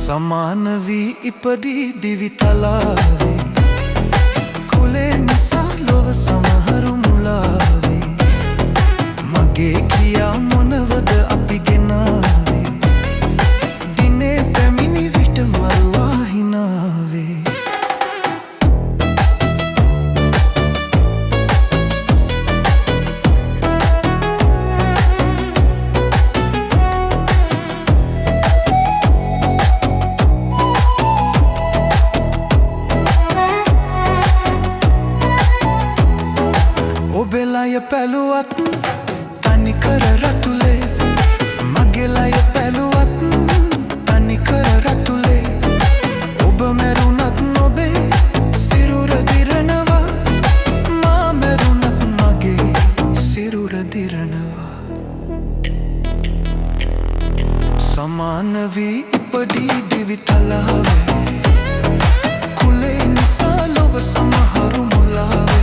සමාන වී ඉපදී දිවි තලාවේ කුලේ නිසා ලොව සමහරු මුලාවේ මගේ කියා මොනවද අපි ගෙනාවේ දිනේ පැමිණි විට මරුවා හිනාවේ ඔබෙලය පැලුවත් තනිකර රතුලේ මගෙලය පැලුවත් තනිකර රතුලේ ඔබ මැරුණත් නොබේ සිරුර දිරනවා මා මැරුණත් මගේ සිරුර දිරනවා සමාන වී ඉපදී දිවි තලාවේ කුලේ නිසා ලොව සමහරු මුලාවේ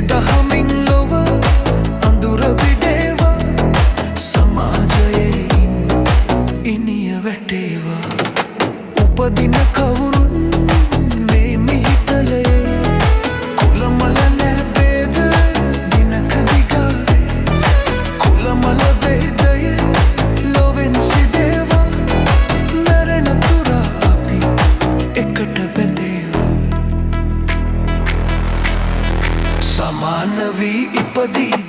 දහමින් ලොව අඳුර විඩේවා සමාජයේ ඉනිය වැටේවා උපදින කවුරුන් මේ මිහිතලයේ කුලමල නෑ බේද දිනක දිගාවේ කුලමල බේදයේ ලොවෙන් සිදේවා මැරෙන තුරා අපි එකට බැඳේවා සමාන වී ඉපදී